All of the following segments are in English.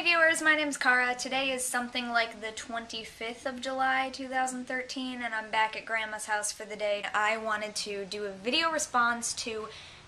Hey viewers, my name's Cara. Today is something like the 25th of July 2013 and I'm back at Grandma's house for the day. I wanted to do a video response to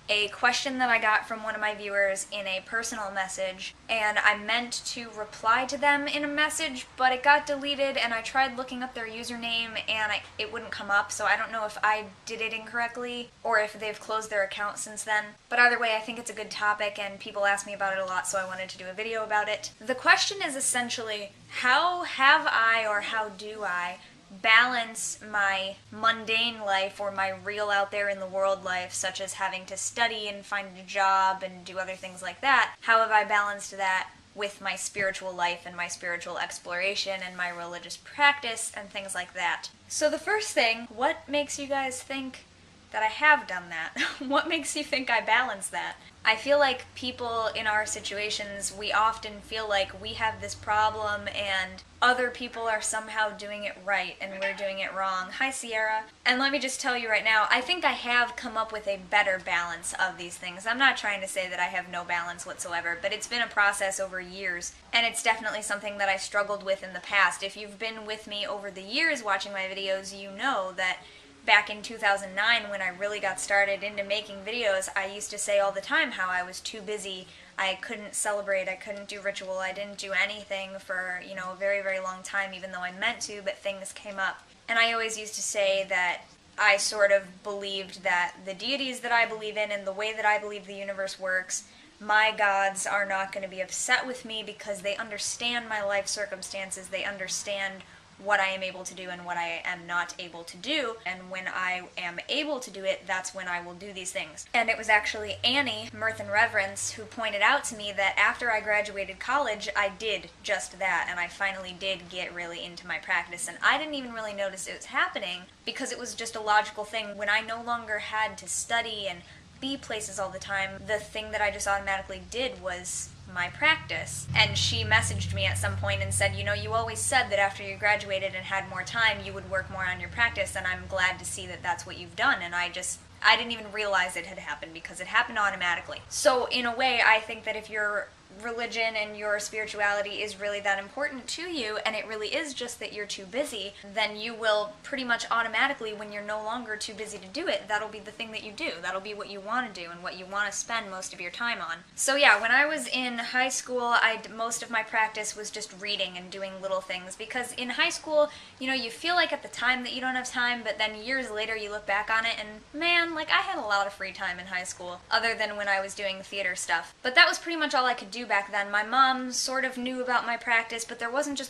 a question that I got from one of my viewers in a personal message, and I meant to reply to them in a message, but it got deleted and I tried looking up their username and it wouldn't come up, so I don't know if I did it incorrectly or if they've closed their account since then. But either way, I think it's a good topic and people ask me about it a lot, so I wanted to do a video about it. The question is essentially, how have I, or how do I, balance my mundane life or my real out there in the world life, such as having to study and find a job and do other things like that? How have I balanced that with my spiritual life and my spiritual exploration and my religious practice and things like that? So the first thing, what makes you guys think that I have done that? What makes you think I balance that? I feel like people in our situations, we often feel like we have this problem and other people are somehow doing it right and we're doing it wrong. Hi Sierra. And let me just tell you right now, I think I have come up with a better balance of these things. I'm not trying to say that I have no balance whatsoever, but it's been a process over years, and it's definitely something that I struggled with in the past. If you've been with me over the years watching my videos, you know that back in 2009, when I really got started into making videos, I used to say all the time how I was too busy, I couldn't celebrate, I couldn't do ritual, I didn't do anything for, a very, very long time, even though I meant to, but things came up. And I always used to say that I sort of believed that the deities that I believe in and the way that I believe the universe works, my gods are not going to be upset with me because they understand my life circumstances, they understand what I am able to do and what I am not able to do, and when I am able to do it, that's when I will do these things. And it was actually Annie, Mirth and Reverence, who pointed out to me that after I graduated college, I did just that, and I finally did get really into my practice, and I didn't even really notice it was happening because it was just a logical thing. When I no longer had to study and be places all the time, the thing that I just automatically did was my practice. And she messaged me at some point and said, you always said that after you graduated and had more time, you would work more on your practice, and I'm glad to see that that's what you've done. And I didn't even realize it had happened because it happened automatically. So in a way, I think that if your religion and your spirituality is really that important to you, and it really is just that you're too busy, then you will pretty much automatically, when you're no longer too busy to do it, that'll be the thing that you do. That'll be what you want to do and what you want to spend most of your time on. So yeah, when I was in high school, most of my practice was just reading and doing little things, because in high school, you feel like at the time that you don't have time, but then years later you look back on it and man, like I had a lot of free time in high school, other than when I was doing theater stuff. But that was pretty much all I could do back then. My mom sort of knew about my practice, but there wasn't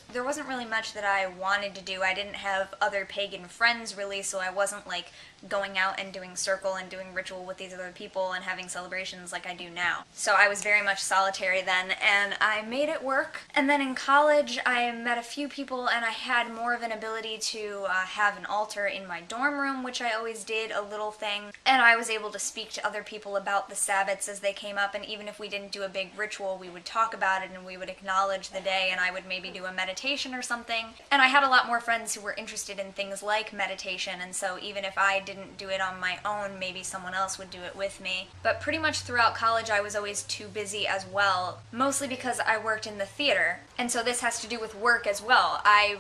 really much that I wanted to do. I didn't have other pagan friends really, so I wasn't like going out and doing circle and doing ritual with these other people and having celebrations like I do now. So I was very much solitary then, and I made it work. And then in college I met a few people and I had more of an ability to have an altar in my dorm room, which I always did, a little thing, and I was able to speak to other people about the Sabbats as they came up, and even if we didn't do a big ritual, we would talk about it and we would acknowledge the day, and I would maybe do a meditation or something. And I had a lot more friends who were interested in things like meditation, and so even if I didn't do it on my own, maybe someone else would do it with me. But pretty much throughout college I was always too busy as well, mostly because I worked in the theater, and so this has to do with work as well. I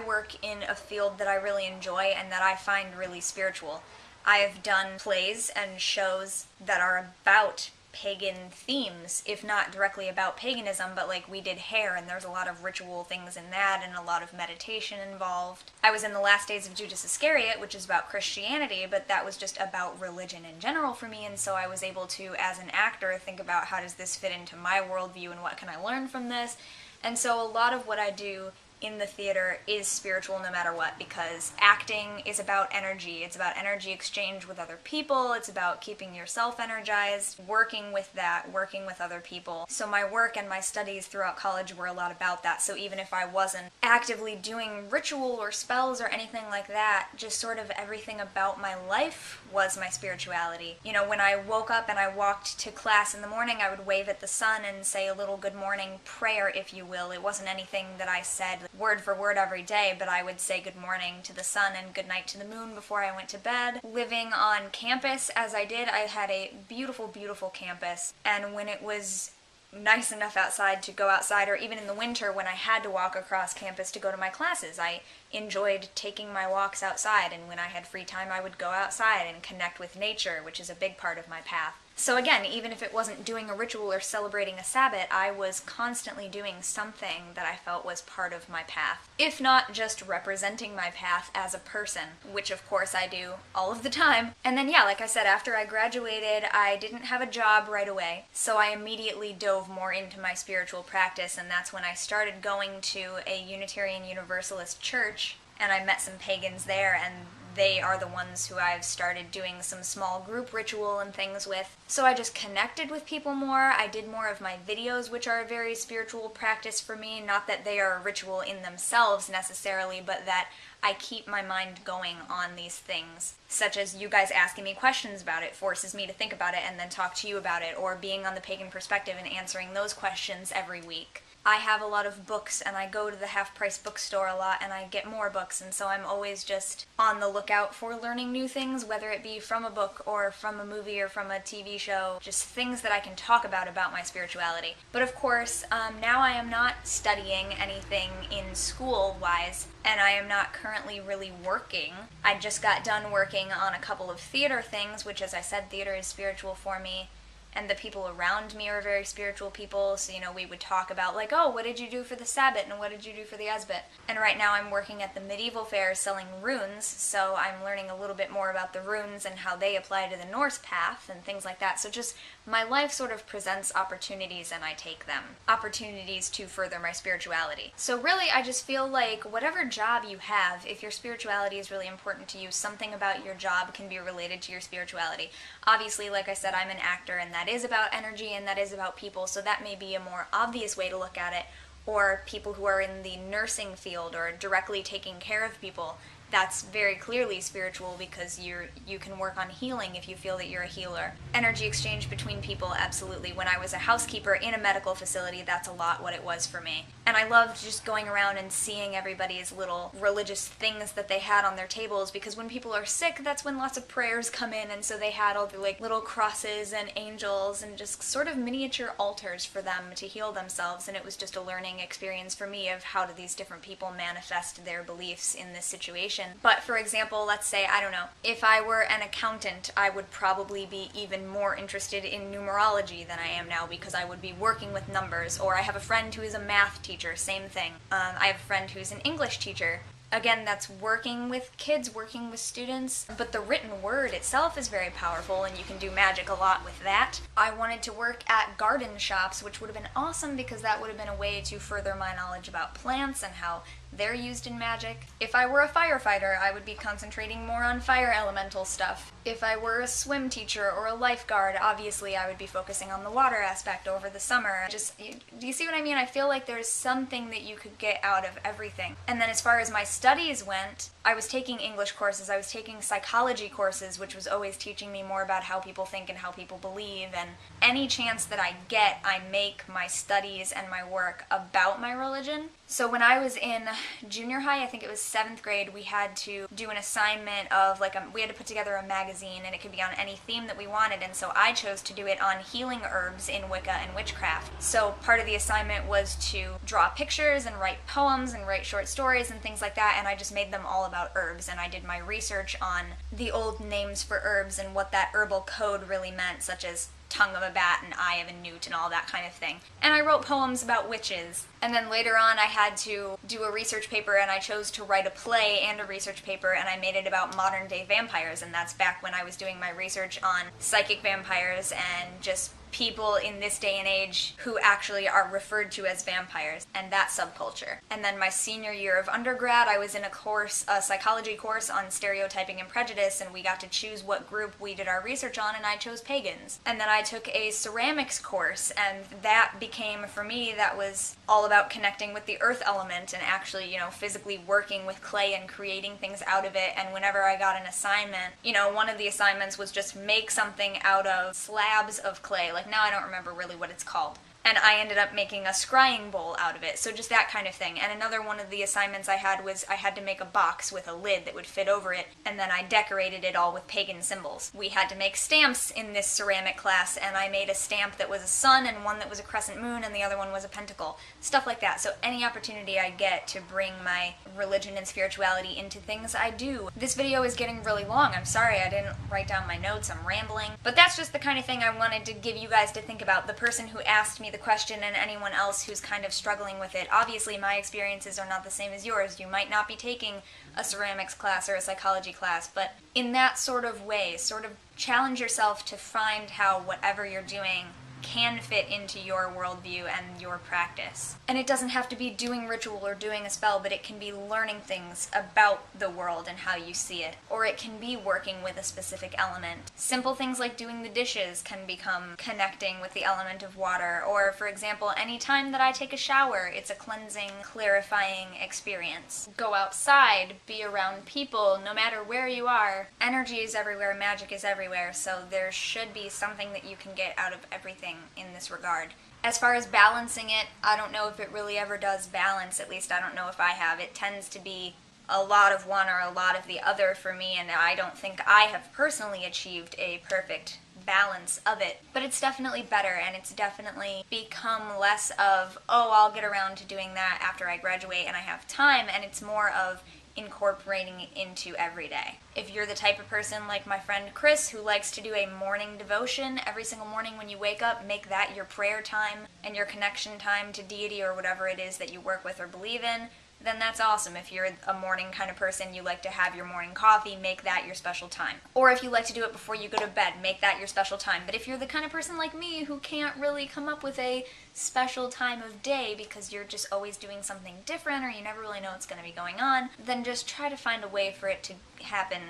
work in a field that I really enjoy and that I find really spiritual. I have done plays and shows that are about pagan themes, if not directly about paganism, but like we did hair and there's a lot of ritual things in that and a lot of meditation involved. I was in The Last Days of Judas Iscariot, which is about Christianity, but that was just about religion in general for me, and so I was able to, as an actor, think about how does this fit into my worldview and what can I learn from this. And so a lot of what I do in the theater is spiritual no matter what, because acting is about energy. It's about energy exchange with other people. It's about keeping yourself energized, working with that, working with other people. So my work and my studies throughout college were a lot about that. So even if I wasn't actively doing ritual or spells or anything like that, just sort of everything about my life was my spirituality. When I woke up and I walked to class in the morning, I would wave at the sun and say a little good morning prayer, if you will. It wasn't anything that I said word for word every day, but I would say good morning to the sun and good night to the moon before I went to bed. Living on campus as I did, I had a beautiful, beautiful campus, and when it was nice enough outside to go outside, or even in the winter when I had to walk across campus to go to my classes. I enjoyed taking my walks outside, and when I had free time I would go outside and connect with nature, which is a big part of my path. So again, even if it wasn't doing a ritual or celebrating a Sabbath, I was constantly doing something that I felt was part of my path. If not just representing my path as a person, which of course I do all of the time. And then yeah, like I said, after I graduated, I didn't have a job right away, so I immediately dove more into my spiritual practice, and that's when I started going to a Unitarian Universalist church, and I met some pagans there, and they are the ones who I've started doing some small group ritual and things with. So I just connected with people more. I did more of my videos, which are a very spiritual practice for me. Not that they are a ritual in themselves necessarily, but that I keep my mind going on these things, such as you guys asking me questions about it forces me to think about it and then talk to you about it, or being on the Pagan Perspective and answering those questions every week. I have a lot of books, and I go to the half-price bookstore a lot, and I get more books, and so I'm always just on the lookout for learning new things, whether it be from a book or from a movie or from a TV show, just things that I can talk about my spirituality. But of course, now I am not studying anything in school-wise, and I am not currently really working. I just got done working on a couple of theater things, which, as I said, theater is spiritual for me. And the people around me are very spiritual people, so, we would talk about, like, oh, what did you do for the Sabbath, and what did you do for the Esbit? And right now I'm working at the medieval fair selling runes, so I'm learning a little bit more about the runes and how they apply to the Norse path and things like that. So just my life sort of presents opportunities, and I take them. Opportunities to further my spirituality. So really, I just feel like whatever job you have, if your spirituality is really important to you, something about your job can be related to your spirituality. Obviously, like I said, I'm an actor, and that is about energy and that is about people, so that may be a more obvious way to look at it. Or people who are in the nursing field or directly taking care of people, that's very clearly spiritual because you can work on healing if you feel that you're a healer. Energy exchange between people, absolutely. When I was a housekeeper in a medical facility, that's a lot what it was for me. And I loved just going around and seeing everybody's little religious things that they had on their tables, because when people are sick, that's when lots of prayers come in, and so they had all the little crosses and angels and just sort of miniature altars for them to heal themselves, and it was just a learning experience for me of how do these different people manifest their beliefs in this situation. But for example, let's say, I don't know, if I were an accountant, I would probably be even more interested in numerology than I am now, because I would be working with numbers. Or I have a friend who is a math teacher, same thing. I have a friend who's an English teacher. Again, that's working with kids, working with students, but the written word itself is very powerful, and you can do magic a lot with that. I wanted to work at garden shops, which would have been awesome because that would have been a way to further my knowledge about plants and how they're used in magic. If I were a firefighter, I would be concentrating more on fire elemental stuff. If I were a swim teacher or a lifeguard, obviously I would be focusing on the water aspect over the summer. Do you see what I mean? I feel like there's something that you could get out of everything. And then as far as my studies went, I was taking English courses, I was taking psychology courses, which was always teaching me more about how people think and how people believe, and any chance that I get, I make my studies and my work about my religion. So when I was in junior high, I think it was 7th grade, we had to do an assignment of, we had to put together a magazine, and it could be on any theme that we wanted, and so I chose to do it on healing herbs in Wicca and witchcraft. So part of the assignment was to draw pictures and write poems and write short stories and things like that, and I just made them all about herbs, and I did my research on the old names for herbs and what that herbal code really meant, such as tongue of a bat and eye of a newt and all that kind of thing. And I wrote poems about witches. And then later on I had to do a research paper, and I chose to write a play and a research paper, and I made it about modern day vampires, and that's back when I was doing my research on psychic vampires and just people in this day and age who actually are referred to as vampires, and that subculture. And then my senior year of undergrad, I was in a psychology course on stereotyping and prejudice, and we got to choose what group we did our research on, and I chose pagans. And then I took a ceramics course, and that became, for me, that was all about connecting with the earth element and actually, physically working with clay and creating things out of it. And whenever I got an assignment, one of the assignments was just make something out of slabs of clay. Now I don't remember really what it's called. and I ended up making a scrying bowl out of it, so just that kind of thing. And another one of the assignments I had was I had to make a box with a lid that would fit over it, and then I decorated it all with pagan symbols. We had to make stamps in this ceramic class, and I made a stamp that was a sun and one that was a crescent moon and the other one was a pentacle. Stuff like that. So any opportunity I get to bring my religion and spirituality into things, I do. This video is getting really long. I'm sorry I didn't write down my notes. I'm rambling. But that's just the kind of thing I wanted to give you guys to think about. The person who asked me the question and anyone else who's kind of struggling with it. Obviously my experiences are not the same as yours. You might not be taking a ceramics class or a psychology class, but in that sort of way, sort of challenge yourself to find how whatever you're doing can fit into your worldview and your practice. And it doesn't have to be doing ritual or doing a spell, but it can be learning things about the world and how you see it. Or it can be working with a specific element. Simple things like doing the dishes can become connecting with the element of water. Or, for example, any time that I take a shower, it's a cleansing, clarifying experience. Go outside, be around people, no matter where you are. Energy is everywhere, magic is everywhere, so there should be something that you can get out of everything in this regard. As far as balancing it, I don't know if it really ever does balance, at least I don't know if I have. It tends to be a lot of one or a lot of the other for me, and I don't think I have personally achieved a perfect balance of it. But it's definitely better, and it's definitely become less of, oh, I'll get around to doing that after I graduate and I have time, and it's more of incorporating it into every day. If you're the type of person like my friend Chris who likes to do a morning devotion every single morning when you wake up, make that your prayer time and your connection time to deity or whatever it is that you work with or believe in, then that's awesome. If you're a morning kind of person, you like to have your morning coffee, make that your special time. Or if you like to do it before you go to bed, make that your special time. But if you're the kind of person like me who can't really come up with a special time of day because you're just always doing something different or you never really know what's going to be going on, then just try to find a way for it to happen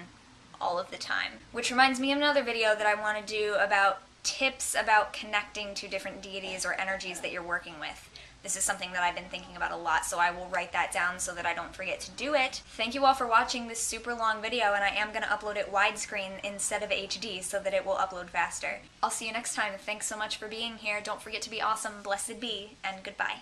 all of the time. Which reminds me of another video that I want to do about tips about connecting to different deities or energies that you're working with. This is something that I've been thinking about a lot, so I will write that down so that I don't forget to do it. Thank you all for watching this super long video, and I am going to upload it widescreen instead of HD so that it will upload faster. I'll see you next time. Thanks so much for being here. Don't forget to be awesome, blessed be, and goodbye.